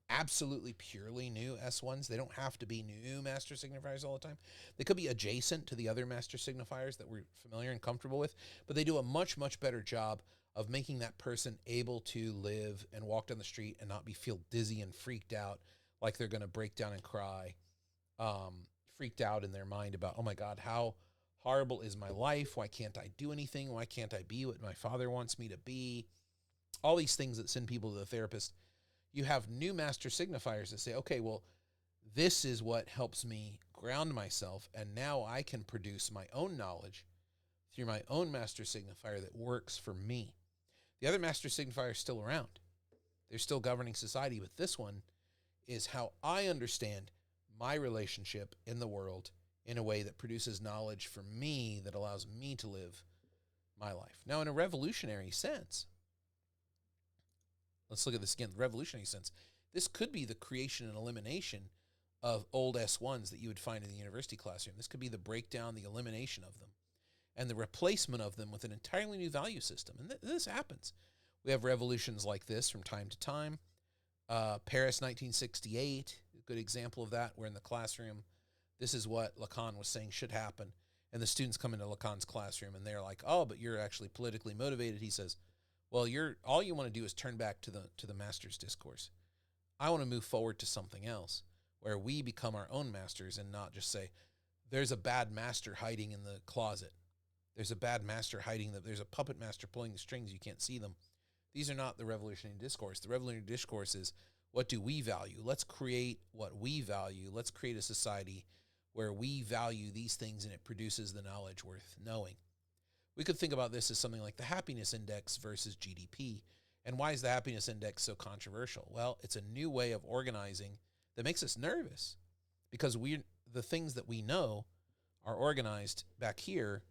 absolutely purely new S1s. They don't have to be new master signifiers all the time. They could be adjacent to the other master signifiers that we're familiar and comfortable with, but they do a much, much better job of making that person able to live and walk down the street and not feel dizzy and freaked out like they're going to break down and cry, freaked out in their mind about, oh my God, how horrible is my life? Why can't I do anything? Why can't I be what my father wants me to be? All these things that send people to the therapist. You have new master signifiers that say, okay, well, this is what helps me ground myself, and now I can produce my own knowledge through my own master signifier that works for me. The other master signifier is still around. They're still governing society, but this one is how I understand my relationship in the world in a way that produces knowledge for me that allows me to live my life. Now, in a revolutionary sense, let's look at this again, the revolutionary sense. This could be the creation and elimination of old S1s that you would find in the university classroom. This could be the breakdown, the elimination of them, and the replacement of them with an entirely new value system. And this happens. We have revolutions like this from time to time. Paris 1968, a good example of that, where in the classroom, this is what Lacan was saying should happen. And the students come into Lacan's classroom and they're like, oh, but you're actually politically motivated. He says, well, all you want to do is turn back to the master's discourse. I want to move forward to something else where we become our own masters and not just say, there's a bad master hiding in the closet. There's a bad master hiding, there's a puppet master pulling the strings, you can't see them. These are not the revolutionary discourse. The revolutionary discourse is, what do we value? Let's create what we value. Let's create a society where we value these things and it produces the knowledge worth knowing. We could think about this as something like the happiness index versus GDP. And why is the happiness index so controversial? Well, it's a new way of organizing that makes us nervous because the things that we know are organized back here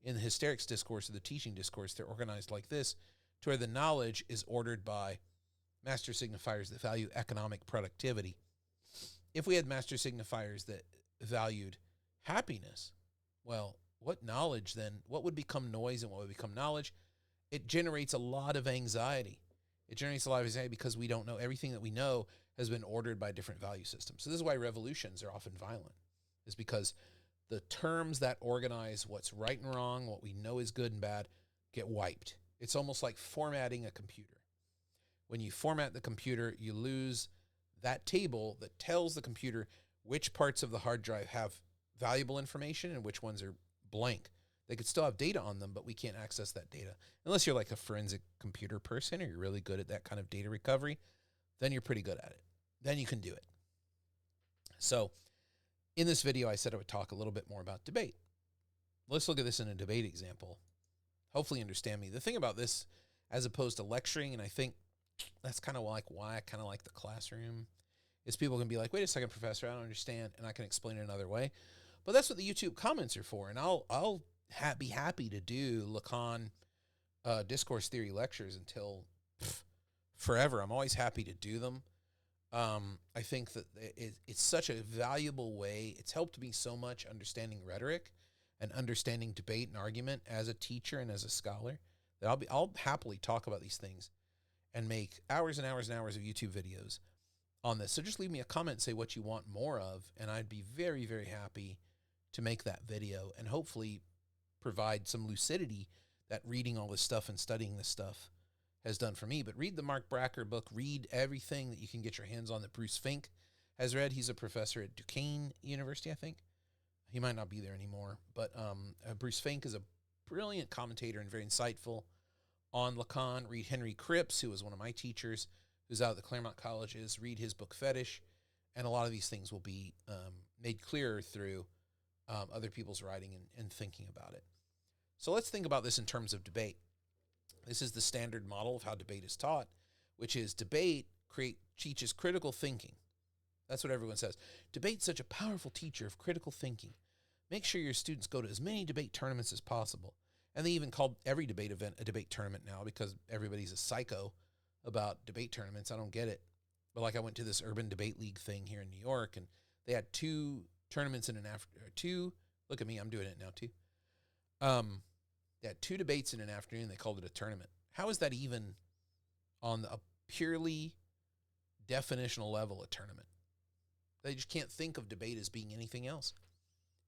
in the hysterics discourse or the teaching discourse. They're organized like this, to where the knowledge is ordered by master signifiers that value economic productivity. If we had master signifiers that valued happiness, well, what knowledge then? What would become noise and what would become knowledge? It generates a lot of anxiety. It generates a lot of anxiety because we don't know. Everything that we know has been ordered by different value systems. So this is why revolutions are often violent, is because the terms that organize what's right and wrong, what we know is good and bad, get wiped. It's almost like formatting a computer. When you format the computer, you lose that table that tells the computer which parts of the hard drive have valuable information and which ones are blank. They could still have data on them, but we can't access that data. Unless you're like a forensic computer person or you're really good at that kind of data recovery, then you're pretty good at it. Then you can do it. So in this video, I said I would talk a little bit more about debate. let's look at this in a debate example. Hopefully understand me. The thing about this, as opposed to lecturing, and I think that's kind of like why I kind of like the classroom, is people can be like, wait a second, professor, I don't understand, and I can explain it another way. But that's what the YouTube comments are for, and I'll be happy to do Lacan discourse theory lectures until forever. I'm always happy to do them. I think that it's such a valuable way. It's helped me so much understanding rhetoric and understanding debate and argument as a teacher and as a scholar that I'll happily talk about these things and make hours and hours and hours of YouTube videos on this. So just leave me a comment and say what you want more of, and I'd be very, very happy to make that video and hopefully provide some lucidity that reading all this stuff and studying this stuff has done for me. But read the Mark Bracker book. Read everything that you can get your hands on that Bruce Fink has read. He's a professor at Duquesne University, I think. He might not be there anymore. But Bruce Fink is a brilliant commentator and very insightful on Lacan. Read Henry Cripps, who was one of my teachers, who's out at the Claremont Colleges. Read his book Fetish. And a lot of these things will be made clearer through other people's writing and thinking about it. So let's think about this in terms of debate. This is the standard model of how debate is taught, which is debate teaches critical thinking. That's what everyone says. Debate's such a powerful teacher of critical thinking. Make sure your students go to as many debate tournaments as possible. And they even call every debate event a debate tournament now because everybody's a psycho about debate tournaments. I don't get it. But like I went to this Urban Debate League thing here in New York, and they had 2 tournaments in an afternoon. Look at me, I'm doing it now too. They had 2 debates in an afternoon. They called it a tournament. How is that even on a purely definitional level a tournament? They just can't think of debate as being anything else.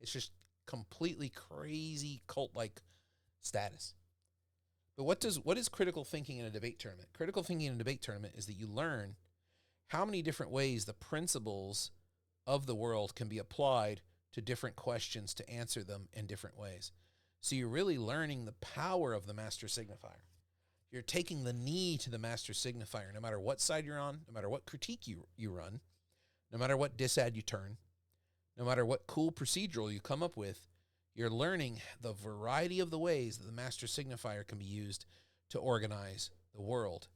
It's just completely crazy cult-like status. But what is critical thinking in a debate tournament? Critical thinking in a debate tournament is that you learn how many different ways the principles of the world can be applied to different questions to answer them in different ways. So you're really learning the power of the Master Signifier. You're taking the knee to the Master Signifier, no matter what side you're on, no matter what critique you run, no matter what disad you turn, no matter what cool procedural you come up with, you're learning the variety of the ways that the Master Signifier can be used to organize the world.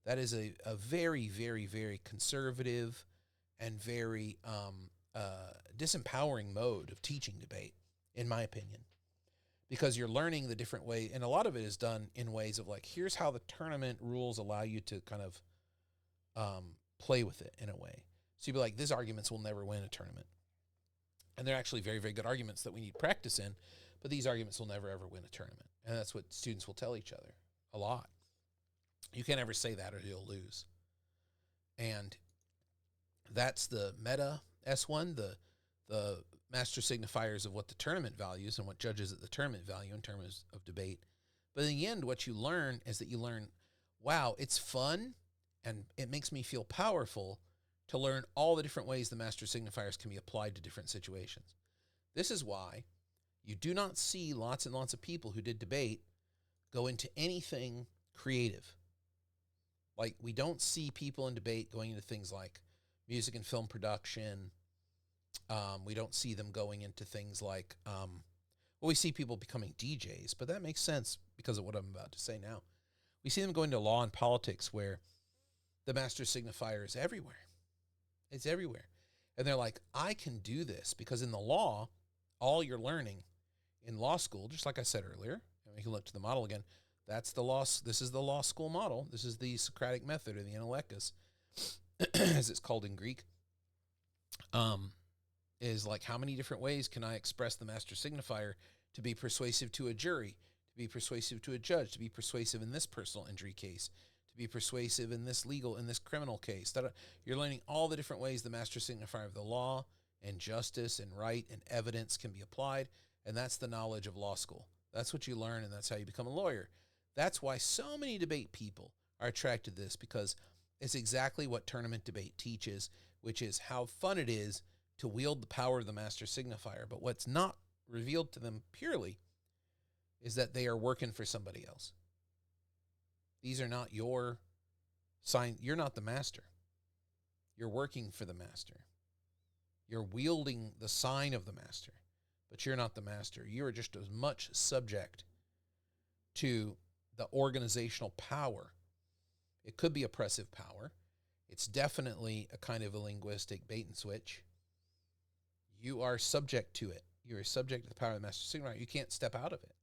That is a very, very, very conservative and very disempowering mode of teaching debate, in my opinion. Because you're learning the different way, and a lot of it is done in ways of like, here's how the tournament rules allow you to kind of play with it in a way. So you'd be like, these arguments will never win a tournament. And they're actually very, very good arguments that we need practice in, but these arguments will never, ever win a tournament. And that's what students will tell each other a lot. You can't ever say that or you'll lose. And that's the meta S1, the Master Signifiers of what the tournament values and what judges at the tournament value in terms of debate. But in the end, what you learn is that you learn, wow, it's fun and it makes me feel powerful to learn all the different ways the Master Signifiers can be applied to different situations. This is why you do not see lots and lots of people who did debate go into anything creative. Like, we don't see people in debate going into things like music and film production. We don't see them going into things like, we see people becoming DJs, but that makes sense because of what I'm about to say now. We see them going to law and politics where the Master Signifier is everywhere. It's everywhere. And they're like, I can do this because in the law, all you're learning in law school, just like I said earlier, and we can look to the model again, that's the law. This is the law school model. This is the Socratic method, or the Analectus, as it's called in Greek. Is like, how many different ways can I express the Master Signifier to be persuasive to a jury, to be persuasive to a judge, to be persuasive in this personal injury case, to be persuasive in this criminal case. You're learning all the different ways the Master Signifier of the law and justice and right and evidence can be applied, and that's the knowledge of law school. That's what you learn, and that's how you become a lawyer. That's why so many debate people are attracted to this, because it's exactly what tournament debate teaches, which is how fun it is to wield the power of the Master Signifier. But what's not revealed to them purely is that they are working for somebody else. These are not your sign. You're not the master. You're working for the master. You're wielding the sign of the master. but you're not the master. You are just as much subject to the organizational power. It could be oppressive power. It's definitely a kind of a linguistic bait and switch. You are subject to it. You are subject to the power of the Master Signifier. You can't step out of it.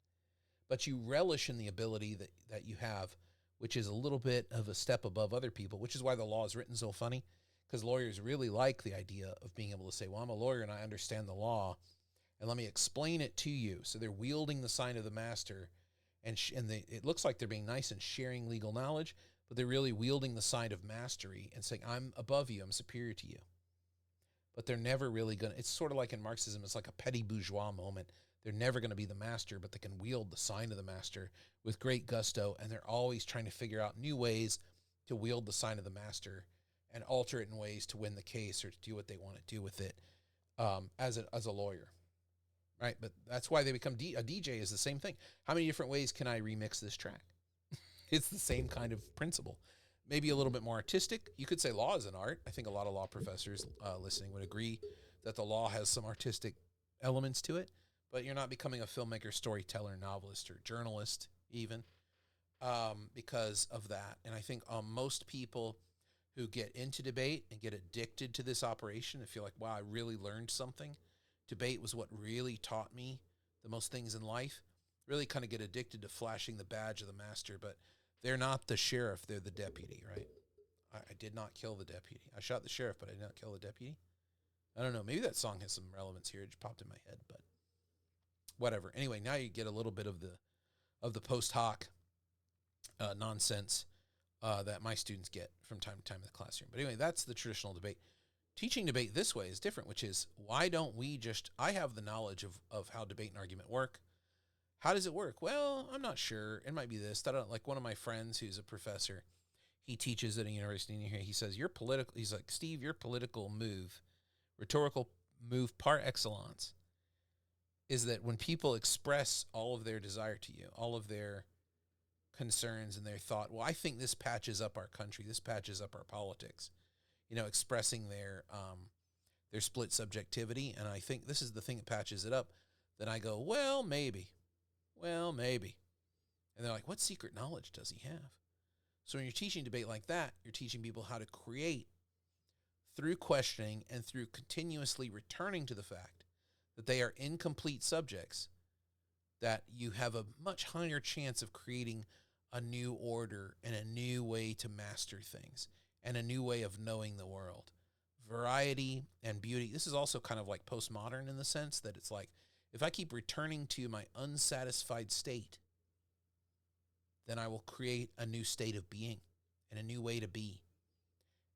But you relish in the ability that you have, which is a little bit of a step above other people, which is why the law is written so funny, because lawyers really like the idea of being able to say, well, I'm a lawyer and I understand the law, and let me explain it to you. So they're wielding the sign of the master, and it looks like they're being nice and sharing legal knowledge, but they're really wielding the sign of mastery and saying, I'm above you, I'm superior to you. But they're never really going to, it's sort of like in Marxism, it's like a petty bourgeois moment. They're never going to be the master, but they can wield the sign of the master with great gusto, and they're always trying to figure out new ways to wield the sign of the master and alter it in ways to win the case or to do what they want to do with it as a lawyer, right? But that's why they become a DJ is the same thing. How many different ways can I remix this track? It's the same kind of principle. Maybe a little bit more artistic. You could say law is an art. I think a lot of law professors listening would agree that the law has some artistic elements to it, but you're not becoming a filmmaker, storyteller, novelist, or journalist even because of that. And I think most people who get into debate and get addicted to this operation and feel like, wow, I really learned something. Debate was what really taught me the most things in life. Really kind of get addicted to flashing the badge of the master, but they're not the sheriff, they're the deputy, right? I did not kill the deputy. I shot the sheriff, but I did not kill the deputy. I don't know. Maybe that song has some relevance here. It just popped in my head, but whatever. Anyway, now you get a little bit of the post hoc nonsense that my students get from time to time in the classroom. But anyway, that's the traditional debate. Teaching debate this way is different, which is, why don't we just, I have the knowledge of how debate and argument work. How does it work? Well, I'm not sure. It might be this. I don't, like one of my friends who's a professor, he teaches at a university in here. He says, he's like, Steve, your political move, rhetorical move par excellence, is that when people express all of their desire to you, all of their concerns and their thought, well, I think this patches up our country, this patches up our politics, expressing their split subjectivity, and I think this is the thing that patches it up, then I go, well, maybe. And they're like, what secret knowledge does he have? So when you're teaching debate like that, you're teaching people how to create through questioning and through continuously returning to the fact that they are incomplete subjects, that you have a much higher chance of creating a new order and a new way to master things and a new way of knowing the world. Variety and beauty. This is also kind of like postmodern in the sense that it's like, if I keep returning to my unsatisfied state, then I will create a new state of being and a new way to be.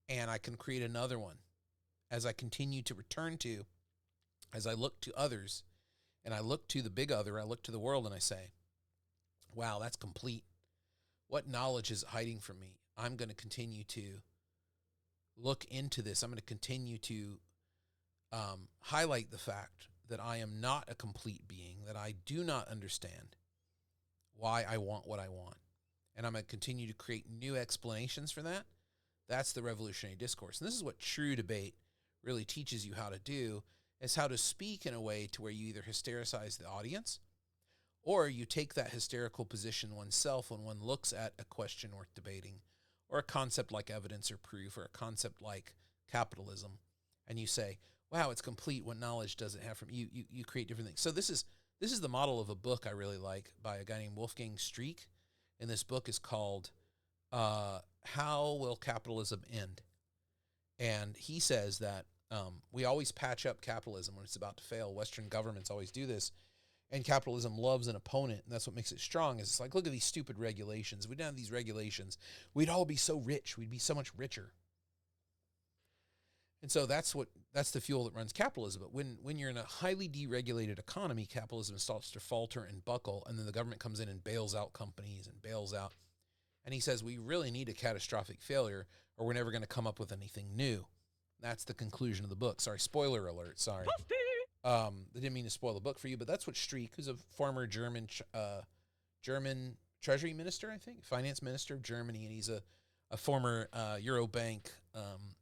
And I can create another one as I continue to return to, as I look to others, and I look to the big other, I look to the world and I say, wow, that's complete. What knowledge is hiding from me? I'm going to continue to look into this. I'm going to continue to highlight the fact that I am not a complete being, that I do not understand why I want what I want. And I'm going to continue to create new explanations for that. That's the revolutionary discourse. And this is what true debate really teaches you how to do, is how to speak in a way to where you either hystericize the audience or you take that hysterical position oneself when one looks at a question worth debating or a concept like evidence or proof or a concept like capitalism, and you say, wow, it's complete. What knowledge does it have from you? You create different things. So this is the model of a book I really like by a guy named Wolfgang Streeck. And this book is called How Will Capitalism End? And he says that we always patch up capitalism when it's about to fail. Western governments always do this. And capitalism loves an opponent, and that's what makes it strong. Is it's like, look at these stupid regulations. If we didn't have these regulations, we'd all be so rich. We'd be so much richer. And so that's the fuel that runs capitalism. But when you're in a highly deregulated economy, capitalism starts to falter and buckle, and then the government comes in and bails out companies and bails out. And he says, we really need a catastrophic failure, or we're never going to come up with anything new. That's the conclusion of the book. Sorry, spoiler alert. Sorry. I didn't mean to spoil the book for you, but that's what Streeck, who's a former German treasury minister, I think, finance minister of Germany, and he's a former Eurobank,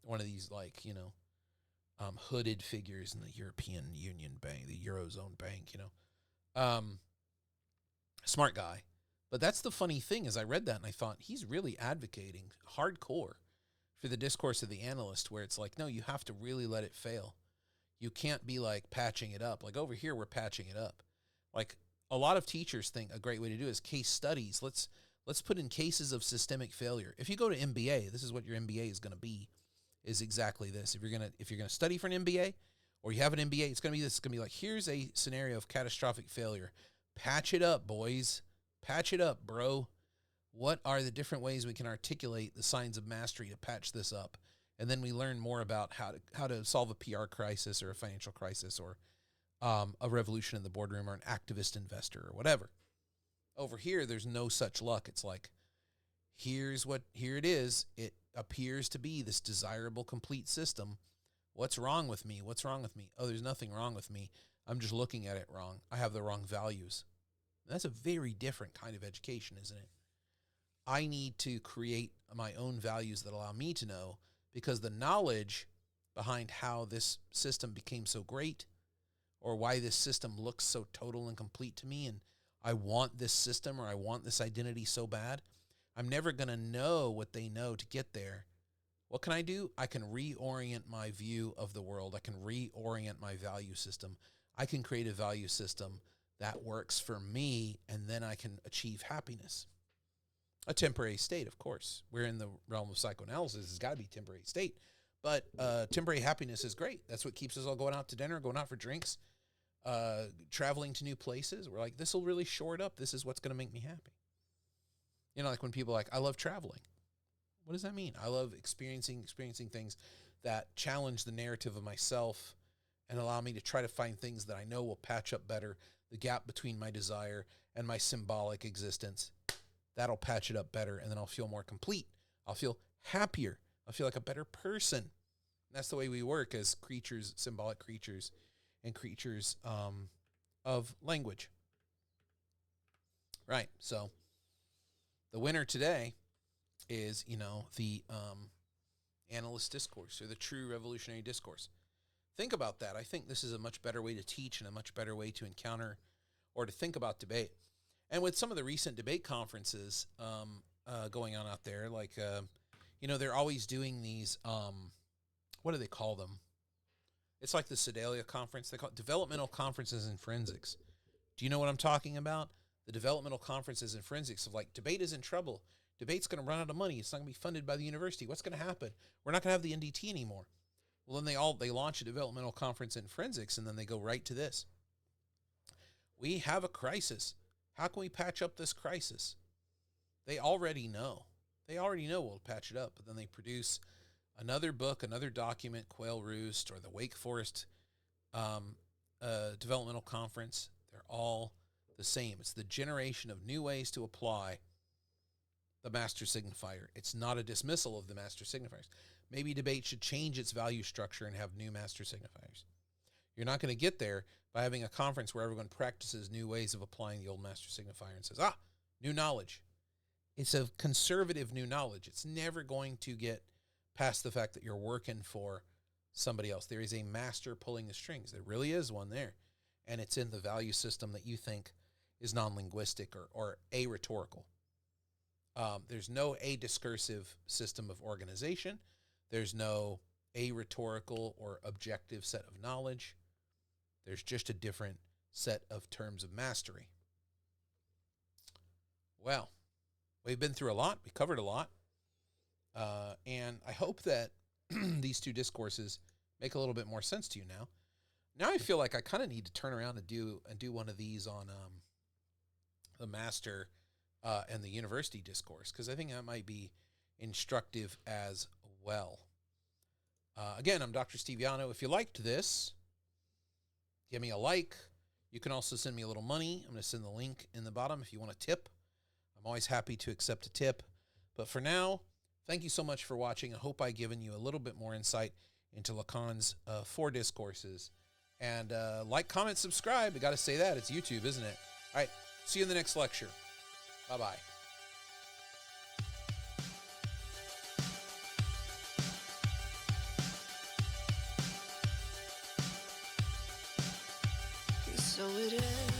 one of these hooded figures in the European Union Bank, the Eurozone Bank, smart guy. But that's the funny thing is I read that and I thought he's really advocating hardcore for the discourse of the analyst, where it's like, no, you have to really let it fail. You can't be like patching it up. Like over here, we're patching it up. Like a lot of teachers think a great way to do it is case studies. Let's put in cases of systemic failure. If you go to MBA, this is what your MBA is going to be, is exactly this. If you're gonna study for an MBA or you have an MBA, it's going to be this. It's going to be like, here's a scenario of catastrophic failure. Patch it up, boys. Patch it up, bro. What are the different ways we can articulate the signs of mastery to patch this up? And then we learn more about how to solve a PR crisis or a financial crisis or a revolution in the boardroom or an activist investor or whatever. Over here, there's no such luck. It's like, here it is. It appears to be this desirable, complete system. What's wrong with me? What's wrong with me? Oh, there's nothing wrong with me. I'm just looking at it wrong. I have the wrong values. That's a very different kind of education, isn't it? I need to create my own values that allow me to know, because the knowledge behind how this system became so great or why this system looks so total and complete to me, and I want this system or I want this identity so bad, I'm never going to know what they know to get there. What can I do? I can reorient my view of the world. I can reorient my value system. I can create a value system that works for me, and then I can achieve happiness. A temporary state, of course. We're in the realm of psychoanalysis. It's got to be temporary state. But temporary happiness is great. That's what keeps us all going out to dinner, going out for drinks, traveling to new places. We're like, this will really shore it up. This is what's going to make me happy. Like when people are like, I love traveling. What does that mean? I love experiencing things that challenge the narrative of myself and allow me to try to find things that I know will patch up better the gap between my desire and my symbolic existence. That'll patch it up better, and then I'll feel more complete. I'll feel happier. I'll feel like a better person. And that's the way we work as creatures, symbolic creatures, and creatures of language. Right, so the winner today is, the Analyst discourse, or the true revolutionary discourse. Think about that. I think this is a much better way to teach and a much better way to encounter or to think about debate. And with some of the recent debate conferences going on out there, like, they're always doing these, what do they call them? It's like the Sedalia conference. They call it developmental conferences in forensics. Do you know what I'm talking about? The developmental conferences in forensics of like, debate is in trouble. Debate's going to run out of money. It's not going to be funded by the university. What's going to happen? We're not going to have the NDT anymore. Well, then they launch a developmental conference in forensics, and then they go right to this. We have a crisis. How can we patch up this crisis? They already know. They already know we'll patch it up, but then they produce another book, another document, Quail Roost, or the Wake Forest Developmental Conference. They're all the same. It's the generation of new ways to apply the Master Signifier. It's not a dismissal of the Master Signifiers. Maybe debate should change its value structure and have new Master Signifiers. You're not going to get there by having a conference where everyone practices new ways of applying the old Master Signifier and says, new knowledge. It's a conservative new knowledge. It's never going to get past the fact that you're working for somebody else. There is a master pulling the strings. There really is one there. And it's in the value system that you think is non-linguistic or a-rhetorical. There's no a-discursive system of organization. There's no a-rhetorical or objective set of knowledge. There's just a different set of terms of mastery. Well, we've been through a lot. We covered a lot. And I hope that these two discourses make a little bit more sense to you now. Now I feel like I kind of need to turn around and do one of these on the master and the university discourse, because I think that might be instructive as well. Again, I'm Dr. Steviano. If you liked this, give me a like. You can also send me a little money. I'm going to send the link in the bottom if you want a tip. I'm always happy to accept a tip. But for now, thank you so much for watching. I hope I've given you a little bit more insight into Lacan's 4 discourses. And like, comment, subscribe. I got to say that. It's YouTube, isn't it? All right. See you in the next lecture. Bye-bye. So it ends.